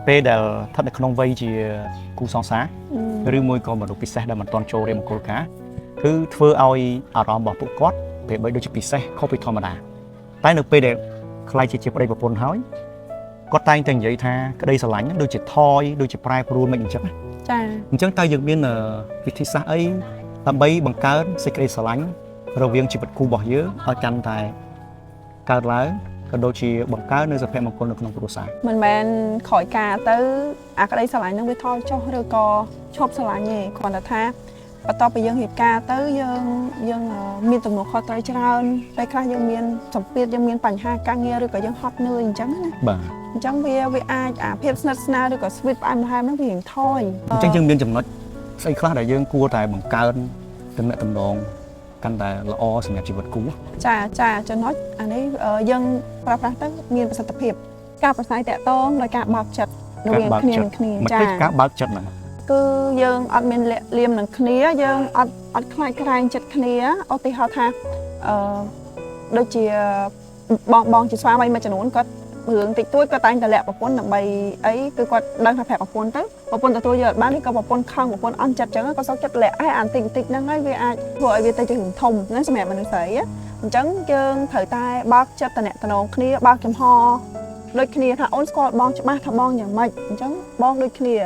ពេលដែលស្ថិតនៅក្នុងវ័យជាគូសង្សារឬមួយក៏មនុស្សពិសេសដែលមិនទាន់ចូលរៀនមង្គលការគឺធ្វើឲ្យអារម្មណ៍របស់ពួកគាត់ពេលបីដូចជាពិសេសខុសពីធម្មតាតែនៅពេលដែលខ្លាយជាប្តីប្រពន្ធហើយគាត់តែងតែនិយាយថាក្តីស្រឡាញ់ដូចជាថយដូចជាប្រែប្រួលមិនអញ្ចឹងចាអញ្ចឹងតើយើងមានវិធីសាស្ត្រអីដើម្បីបង្កើនសេចក្តីស្រឡាញ់រវាងជីវិតគូរបស់យើងឲ្យកាន់តែកើតឡើងក៏ដូចជាបង្កើននូវសុភមង្គលនៅក្នុងគ្រួសារមិនមែនក្រោយការទៅអាក្តីស្រឡាញ់នឹងវាថយចុះឬក៏ឈប់ស្រឡាញ់ទេគ្រាន់តែថាបន្ទាប់ពីយើងរៀបការទៅយើងមានទំនួលខុសត្រូវច្រើនពេលខ្លះយើងមានសម្ពាធយើងមានបញ្ហាការងារឬក៏យើងហត់នឿយអញ្ចឹងណាបាទអញ្ចឹងវាអាចអាភាពស្និទ្ធស្នាលឬក៏ស្វីតផ្អែមល្ហែមហ្នឹងវារៀងថយអញ្ចឹងយើងមានចំណុចស្អីខ្លះដែលយើងគួរតែបង្កើនទំនាក់ទំនងកាន់តែល្អសម្រាប់ជីវិតគូចាចំណុចអានេះយើងប្រើប្រាស់ទៅមានប្រសិទ្ធភាពការប្រស័យតាក់ទងដោយការបើកចិត្តរវាងគ្នានឹងគ្នាចាការបើកចិត្តហ្នឹងគឺយើងអត់មានលាក់លៀមនឹងគ្នាយើងអត់ខ្លាចក្រែងចិត្តគ្នាឧទាហរណ៍ថាដូចជាបងជាស្វាមីមួយចំនួនគាត់រឿងតិចតួចគាត់តែងតែលាក់ប្រពន្ធដើម្បីអីគឺគាត់ដឹងថាប្រាប់ប្រពន្ធទៅប្រពន្ធទទួលយកអត់បានឬក៏ប្រពន្ធខឹងប្រពន្ធអន់ចិត្តអញ្ចឹងគាត់សោកចិត្តលាក់ឲ្យអានតិចហ្នឹងហើយវាអាចធ្វើឲ្យវាទៅជារឿងធំណាសម្រាប់មនុស្សស្រីអញ្ចឹងយើងត្រូវតែបើកចិត្តតំណែងគ្នាបើកចំហដូចគ្នាថាអូនស្គាល់បងច្បាស់ថាបងយ៉ាងម៉េចអញ្ចឹងបងដូចគ្នា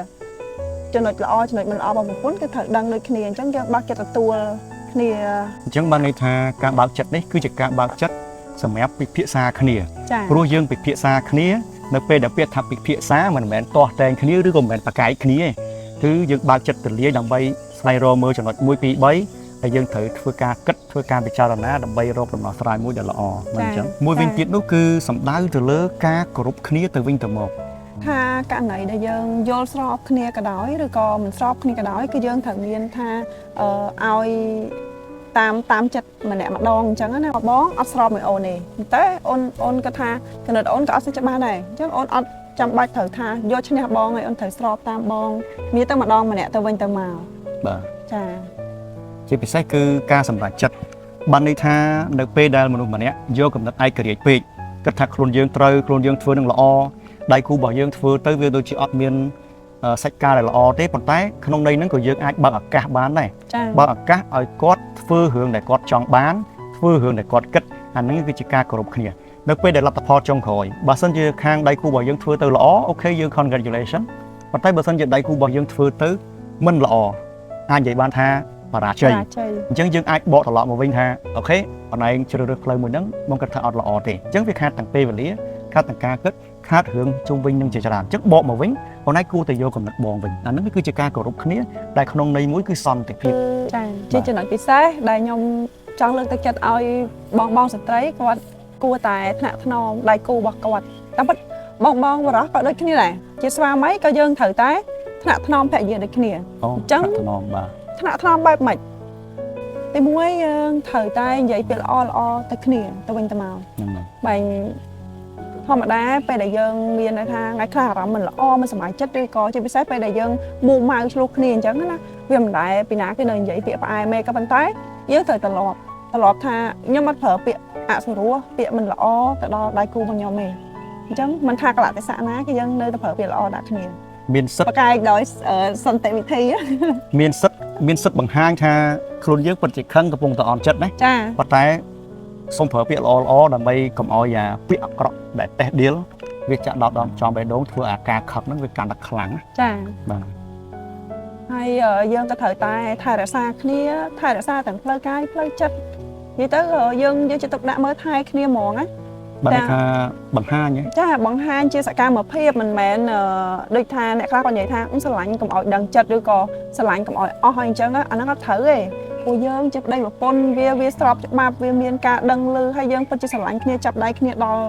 ចំណុចល្អចំណុចមិនល្អរបស់ប្រពន្ធគឺត្រូវដឹងដូចគ្នាអញ្ចឹងយើងបើកចិត្តទទួលគ្នាអញ្ចឹងបានន័យថាការបើកចិត្តនេះគឺជាការបើកចិត្តសម្រាប់ពិភាក្សាគ្នាព្រោះយើងពិភាក្សាគ្នានៅពេលដែលពាក្យថាពិភាក្សាមិនមែនទាស់តែងគ្នាឬក៏មិនមែនប្រកែកគ្នាទេគឺយើងបើកចិត្តទូលាយដើម្បីស្វែងរកមើលចំណុច1 2 3ហើយយើងត្រូវធ្វើការគិតធ្វើការពិចារណាដើម្បីរកដំណោះស្រាយមួយដែលល្អមិនអញ្ចឹងមួយវិញទៀតនោះគឺសំដៅទៅលើការគោរពគ្នាទៅវិញទៅមកថាករណីដែលយើងយល់ស្របគ្នាក៏ដោយឬក៏មិនស្របគ្នាក៏ដោយគឺយើងត្រូវមានថាឲ្យតាមចិត្តម្នាក់ម្ដងអញ្ចឹងណាបងអត់ស្របមួយអូនទេតែអូនគាត់ថាគណិតអូនក៏អត់ស្គាល់ច្បាស់ដែរអញ្ចឹងអូនអត់ចាំបាច់ត្រូវថាយកឈ្នះបងឲ្យអូនត្រូវស្របតាមបងគ្នាទៅម្ដងម្នាក់ទៅវិញទៅមកបាទចាជាពិសេសគឺការសម្រេចចិត្តបានន័យថានៅពេលដែលមនុស្សម្នាក់យកកំណត់ឯករាជ្យពេកគិតថាខ្លួនយើងត្រូវខ្លួនយើងធ្វើនឹងល្អដៃគូរបស់យើងធ្វើទៅវាដូចជាអត់មានសាច់ការដែលល្អទេប៉ុន្តែក្នុងន័យហ្នឹងក៏យើងអាចបើកឱកាសបានដែរបើកឱកាសឲ្យគាត់ធ្វើរឿងដែលគាត់ចង់បានធ្វើរឿងដែលគាត់គិតអាហ្នឹងគឺជាការគោរពគ្នានៅពេលដែលលទ្ធផលចុងក្រោយបើសិនជាខាងដៃគូរបស់យើងធ្វើទៅល្អអូខេយើង congratulation ប៉ុន្តែបើសិនជាដៃគូរបស់យើងធ្វើទៅមិនល្អអាចនិយាយបានថាបរាជ័យអញ្ចឹងយើងអាចបកត្រឡប់មកវិញថាអូខេបងឯងជ្រើសរើសផ្លូវមួយហ្នឹងបងគិតថាអត់ល្អទេអញ្ចឹងវាខាតទាំងពេលវេលាខាតទាំងការគិតខាតរឿងជុំវិញនឹងជាច្រើនអញ្ចឹងបកមកវិញបងឯងគួរតែយកកំណត់បងវិញអាហ្នឹងគឺជាការគោរពគ្នាដែលក្នុងន័យមួយគឺសន្តិភាពចាជាចំណុចពិសេសដែលខ្ញុំចង់លើកទឹកចិត្តឲ្យបងស្ត្រីគាត់គួរតែថ្នាក់ថ្នមដៃគូរបស់គាត់តែពិតបងបរោះក៏ដូចគ្នាដែរជាស្វាមីក៏យើងត្រូវតែថ្នាក់ថ្នមភរិយាដូចគ្នាអញ្ចឹងថ្នាក់ថ្នមបាទថ្នាក់ថ្នមបែបម៉េចទីមួយយើងត្រូវតែនិយាយពាក្យល្អទៅគ្នាទៅវិញទៅមកបែរធម្មតាពេលដែលយើងមានថាថ្ងៃខ្លះអារម្មណ៍មិនល្អមិនសប្បាយចិត្តឬក៏ជាពិសេសពេលដែលយើងមូម៉ៅឆ្លោះគ្នាអញ្ចឹងណាវាមិនដែរពីណាគេនៅនិយាយពាក្យផ្អែមក៏ប៉ុន្តែយើងត្រូវត្រឡប់ថាខ្ញុំអត់ប្រើពាក្យអសុរោះពាក្យមិនល្អទៅដល់ដៃគូរបស់ខ្ញុំទេអញ្ចឹងមិនថាកលៈទេសៈណាគឺយើងនៅតែប្រើពាក្យល្អដាក់គ្នាមានសិទ្ធិប្រកែកដោយសន្តិវិធីមានសិទ្ធិបង្ហាញថាខ្លួនយើងពិតជាខឹងកំពុងតែអន់ចិត្តណាចាប៉ុន្តែសូមប្រើពាក្យល្អដើម្បីកុំឲ្យពាក្យអាក្រក់ដែលតេះដៀលវាចាក់ដោតដំចំបេះដូងធ្វើអាការខឹកហ្នឹងវាកាន់តែខ្លាំងចាបាទហើយយើងក៏ត្រូវតែថែរក្សាគ្នាថែរក្សាទាំងផ្លូវកាយផ្លូវចិត្តនិយាយទៅយើងយកចិត្តទុកដាក់មើលថែគ្នាហ្មងណាបាទថាបង្ហាញចាបង្ហាញជាសកម្មភាពមិនមែនដូចថាអ្នកខ្លះគាត់និយាយថាស្រឡាញ់កុំឲ្យដឹងចិត្តឬក៏ស្រឡាញ់កុំឲ្យអស់ហើយអញ្ចឹងអាហ្នឹងអត់ត្រូវទេពួកយើងជាប្តីប្រពន្ធវាស្របច្បាប់វាមានការដឹងឮហើយយើងពិតជាស្រឡាញ់គ្នាចាប់ដៃគ្នាដល់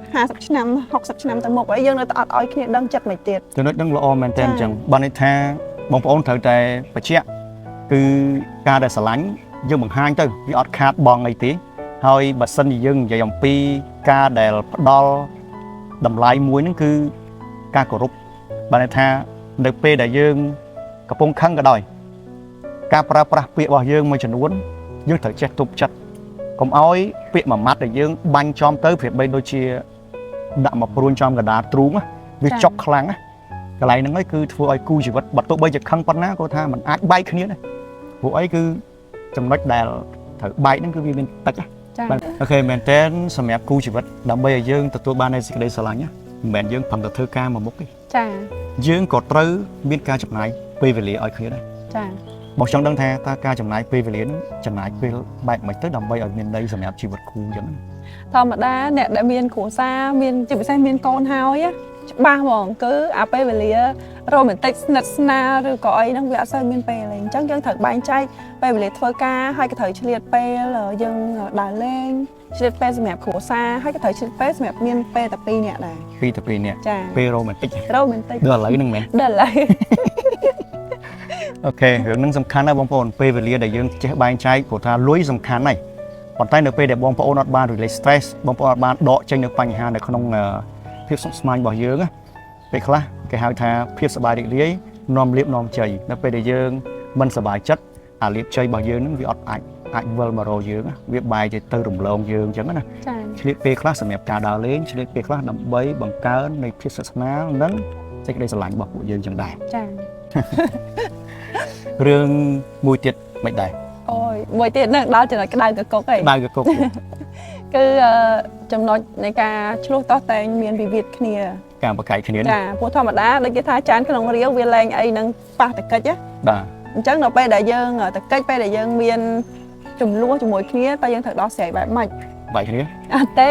50ឆ្នាំ60ឆ្នាំទៅមុខហើយយើងនៅតែអត់ឲ្យគ្នាដឹងចិត្តមិនទៀតចំណុចហ្នឹងល្អមែនតើអញ្ចឹងបានន័យថាបងប្អូនត្រូវតែបញ្ជាក់គឺការដែលស្រឡាញ់យើងបង្ហាញទៅវាអត់ខាតបងអីទេហើយបើសិនជាយើងនិយាយអំពីការដែលផ្ដល់តម្លៃមួយហ្នឹងគឺការគោរពបានន័យថានៅពេលដែលយើងកំពុងខឹងក៏ដោយការប្រើប្រាស់ពាក្យរបស់យើងមួយចំនួនយើងត្រូវចេះទប់ចិត្តកុំឲ្យពាក្យមួយម៉ាត់ដែលយើងបាញ់ចំទៅប្រៀបបីដូចជាដាក់មកព្រួញចំកណ្ដាលទ្រូង វាចុកខ្លាំងណាកន្លែងហ្នឹងឯងគឺធ្វើឲ្យគូជីវិតបាត់ទោះបីជាខឹងប៉ុណ្ណាក៏ថាมันអាចបែកគ្នាដែរព្រោះអីគឺចំណុចដែលត្រូវបែកហ្នឹងគឺវាមានតិច ចា៎ អូខេមែនតើសម្រាប់គូជីវិតដើម្បីឲ្យយើងទទួលបាននូវសេចក្តីស្រឡាញ់ណាមិនមែនយើងប្រឹងតែធ្វើការមួយមុខទេ ចា យើងក៏ត្រូវមានការចំណាយពេលវេលាឲ្យគ្នាដែរ ចា បងចង់ដឹងថាតើការចំណាយពេលវេលាហ្នឹងចំណាយពេលបែបម៉េចទៅដើម្បីឲ្យមានន័យសម្រាប់ជីវិតគូអញ្ចឹង ធម្មតាអ្នកដែលមានគ្រួសារមានជាពិសេសមានកូនហើយច្បាស់ហ្មងគឺអាពេលវេលារ៉ូមែនទិកស្និទ្ធស្នាលឬក៏អីហ្នឹងវាអត់សូវមានពេលទេអញ្ចឹងយើងត្រូវបែងចែកពេលវេលាធ្វើការហើយក៏ត្រូវឆ្លៀតពេលយើងដើរលេងឆ្លៀតពេលសម្រាប់គ្រួសារហើយក៏ត្រូវឆ្លៀតពេលសម្រាប់មានពេលតែ2នាក់ដែរ ពីតែពីរនាក់ ចា ពេលរ៉ូមែនទិក រ៉ូមែនទិក ដល់ឥឡូវហ្នឹងមែន ដល់ហើយ អូខេរឿងហ្នឹងសំខាន់ណាស់បងប្អូនពេលវេលាដែលយើងចេះបែងចែកព្រោះថាលុយសំខាន់ណាស់ប៉ុន្តែនៅពេលដែលបងប្អូនអត់បាន release stress បងប្អូនអត់បានដកចេញនៅបញ្ហានៅក្នុងភាពស្មុគស្មាញរបស់យើងណាពេលខ្លះគេហៅថាភាពសប្បាយរីករាយនាំលៀបនាំជ័យនៅពេលដែលយើងមិនសប្បាយចិត្តអាលៀបជ័យរបស់យើងហ្នឹងវាអត់អាចវិលមករកយើងណាវាបែរទៅរំលងយើងអញ្ចឹងណា ចា ឆ្លៀតពេលខ្លះសម្រាប់ការដើរលេងឆ្លៀតពេលខ្លះដើម្បីបង្កើននៃភាពស្និទ្ធស្នាលនិងសេចក្តីស្រឡាញ់របស់ពួកយើងអញ្ចឹងដែរ ចា រឿងមួយទៀតមិនដែរ អូយមួយទៀតនឹងដល់ចំណុចក្តៅកកុកឯង ដៅកគុក គឺចំណុចនៃការឆ្លោះតោះតែងមានវិវាទគ្នា ការប្រកែកគ្នា ចាព្រោះធម្មតាដូចគេថាចានក្នុងរាវវាលែងអីនឹងប៉ះតកិច្ចណា បាទ អញ្ចឹងដល់ពេលដែលយើងតកិច្ចពេលដែលយើងមានចំនួនជាមួយគ្នាតើយើងត្រូវដោះស្រាយបែបម៉េច បែកគ្នា អត់ទេ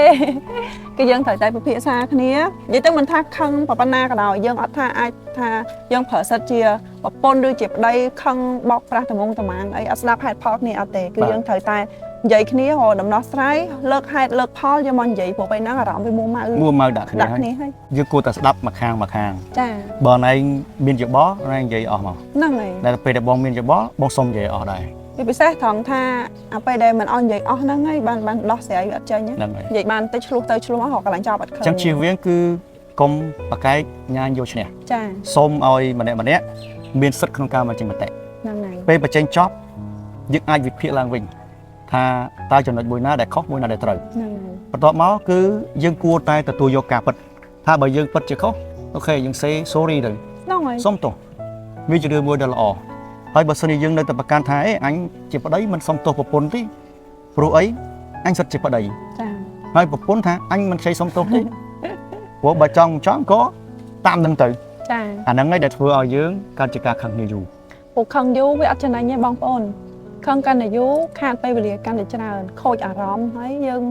គឺយើងត្រូវតែពិភាក្សាគ្នានិយាយទៅមិនថាខឹងប៉ុណ្ណាក៏ដោយយើងអត់ថាអាចថាយើងប្រើសិទ្ធជាប្រពន្ធឬជាប្តីខឹងបោកប្រាស់ត្មងត្មាងអីអត់ស្ដាប់ហេតុផលគ្នាអត់ទេគឺយើងត្រូវតែនិយាយគ្នារកដំណោះស្រាយលើកហេតុលើកផលយកមកនិយាយព្រោះពេលហ្នឹងអារម្មណ៍វាមួម៉ៅ មួម៉ៅដាក់គ្នា ដាក់ ហើយ គ្នាហើយ យើងគួរតែស្ដាប់មួយខាងមួយខាង ចា បើណែមានយោបល់ណែនិយាយអស់មក ហ្នឹងហើយ តែពេលដែលបងមានយោបល់បងសុំនិយាយអស់ដែរ វាពិសេសត្រង់ថាអាពេលដែលមិនអស់និយាយអស់ហ្នឹងហើយបានដោះស្រាយវាអត់ចេញ ហ្នឹងហើយ និយាយបានតិចឆ្លោះទៅឆ្លោះមកកន្លែងចប់អត់ឃើញ អញ្ចឹងជៀសវាងគឺកុំប្រកែកញ៉ាញយកឈ្នះ ចា សុំឲ្យម្នាក់មានសិទ្ធិក្នុងការបញ្ចេញមតិ ហ្នឹងហើយ ពេលបញ្ចេញចប់យើងអាចវិភាគឡើងវិញថាតើចំណុចមួយណាដែលខុសមួយណាដែលត្រូវ ហ្នឹងហើយ បន្ទាប់មកគឺយើងគួរតែទទួលយកការពិតថាបើយើងពិតជាខុសអូខេយើង say sorry ទៅ ហ្នឹងហើយ សុំទោសវាជារឿងមួយដ៏ល្អហើយបើសិនជាយើងនៅតែប្រកាន់ថាអញជាប្តីមិនសុំទោសប្រពន្ធទេព្រោះអីអញសិតជាប្តី ចា ហើយប្រពន្ធថាអញមិនខ្ចីសុំទោសទេព្រោះបើចង់ក៏តាមនឹងទៅ ចា អាហ្នឹងឯងដែលធ្វើឲ្យយើងកើតជាការខឹងគ្នាយូរ ពួកខឹងយូរវាអត់ចំណេញទេបងប្អូនខឹងកាន់តែយូរខាតពេលវេលាកាន់តែច្រើនខូចអារម្មណ៍ហើយយើង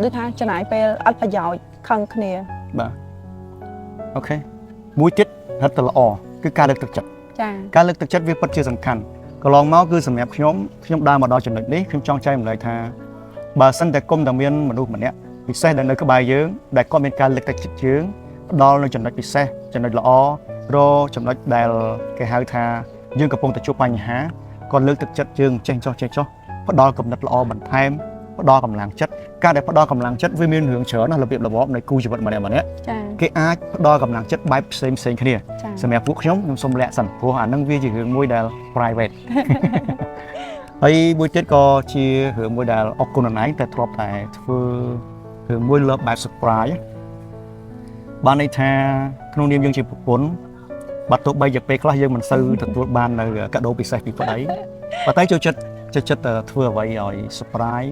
ដូចថាចំណាយពេលអត់ប្រយោជន៍ខឹងគ្នា បាទអូខេមួយទៀតរឹតតែល្អគឺការលើកទឹកចិត្ត ចា ការលើកទឹកចិត្តវាពិតជាសំខាន់កន្លងមកគឺសម្រាប់ខ្ញុំដើរមកដល់ចំណុចនេះខ្ញុំចង់ចែកម្លែកថាបើសិនតែគុំតែមានមនុស្សម្នាក់ពិសេសដែលនៅក្បែរយើងដែលគាត់មានការលើកទឹកចិត្តយើងផ្ដល់នៅចំណុចពិសេសចំណុចល្អរចំណុចដែលគេហៅថាយើងកំពុងតែជួបបញ្ហាគាត់លើកទឹកចិត្តយើងចេះចោះផ្ដល់គំនិតល្អបន្ថែមផ្ដល់កម្លាំងចិត្តការដែលផ្ដល់កម្លាំងចិត្តវាមានរឿងច្រើនណាស់របៀបរបបនៃគូជីវិតម្នាក់ៗ ចា គេអាចផ្ដល់កម្លាំងចិត្តបែបផ្សេងគ្នា ចា សម្រាប់ពួកខ្ញុំសូមលាក់សិនព្រោះអានឹងវាជារឿងមួយដែល private ហើយមួយទៀតក៏ជារឿងមួយដែលអរគុណណៃតែធ្លាប់តែធ្វើរឿងមួយលើបែប surprise បានន័យថាក្នុងនាមយើងជាប្រពន្ធបាត់ទោះបីជាពេលខ្លះយើងមិនសូវទទួលបាននៅកាដូពិសេសពីប្តីប៉ុន្តែចូលចិត្តធ្វើអ្វីឲ្យ surprise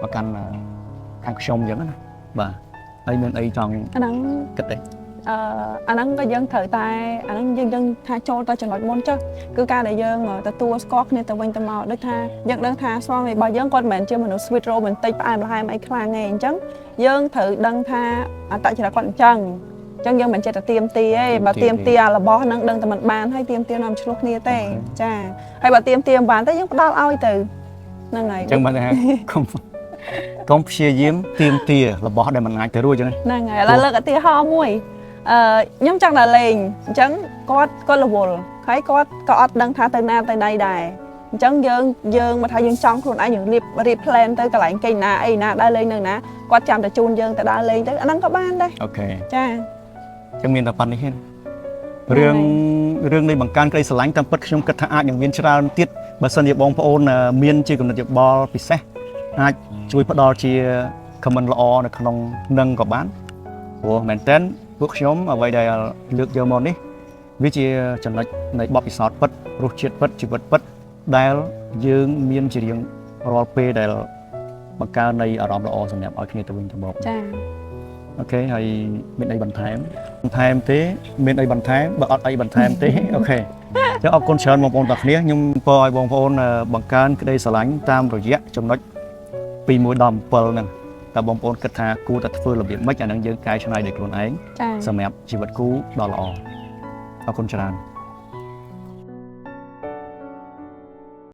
មកកាន់ខាងខ្ញុំអញ្ចឹងណាបាទហើយមានអីចង់ អាហ្នឹង គិតទេ អាហ្នឹងក៏យើងត្រូវតែអាហ្នឹងយើងថាចូលទៅចំណុចមុនចុះគឺការដែលយើងទទួលស្គាល់គ្នាទៅវិញទៅមកដូចថាយើងដឹងថាស្វាមីរបស់យើងគាត់មិនមែនជាមនុស្ស sweet romantic ផ្អែមល្ហែមអីខ្លាំងទេអញ្ចឹងយើងត្រូវដឹងថាអត្តចរិតគាត់អញ្ចឹងយើងមិនចេះតែទៀមទីទេបើទៀមទីអារបស់ហ្នឹងដឹងតែមិនបានហើយទៀមទីនាំឆ្លោះគ្នាទេចាហើយបើទៀមទីមិនបានទេយើងផ្ដាល់ឲ្យទៅហ្នឹងហើយ អញ្ចឹងបានថាកុំព្យាយាមទៀមទារបស់ដែលមិនអាចទៅរួចអញ្ចឹង ហ្នឹងហើយឥឡូវលើកឧទាហរណ៍មួយខ្ញុំចង់ដល់លេងអញ្ចឹងគាត់រវល់ហើយគាត់ក៏អត់ដឹងថាទៅណាទៅណីដែរអញ្ចឹងយើងមកថាយើងចង់ខ្លួនឯងយើងរៀប plan ទៅកន្លែងគេណាអីណាដើរលេងនៅណាគាត់ចាំតែជូនយើងទៅដើរលេងទៅអាហ្នឹងក៏បានដែរ អូខេ ចា អញ្ចឹងមានតែប៉ុណ្្នេះទេរឿងនៃបង្កើនក្តីស្រឡាញ់តាមពិតខ្ញុំគិតថាអាចនឹងមានច្រើនទៀតបើសិនជាបងប្អូនមានជាគំនិតយោបល់ពិសេសអាចជួយផ្ដល់ជា comment ល្អនៅក្នុងនឹងក៏បានព្រោះមែនតើ ពួកខ្ញុំអ្វីដែលលើកយកមកនេះវាជាចំណុចនៃបទពិសោធន៍ពិតរសជាតិពិតជីវិតពិតដែលយើងមានជារៀងរាល់ពេលដែលបង្កើននៃអារម្មណ៍ល្អសម្រាប់ឲ្យគ្នាទៅវិញទៅមក ចា អូខេហើយមានអីបន្ថែមទេមានអីបន្ថែមបើអត់អីបន្ថែមទេអូខេចឹងអរគុណច្រើនបងប្អូនទាំងគ្នាខ្ញុំពរឲ្យបងប្អូនបង្កើនក្តីស្រឡាញ់តាមរយៈចំណុចពី1ដល់7ហ្នឹងតើបងប្អូនគិតថាគួរតែធ្វើរបៀបម៉េចអានឹងយើងកែច្នៃដោយខ្លួនឯង ចា សម្រាប់ជីវិតគូដ៏ល្អអរគុណច្រើន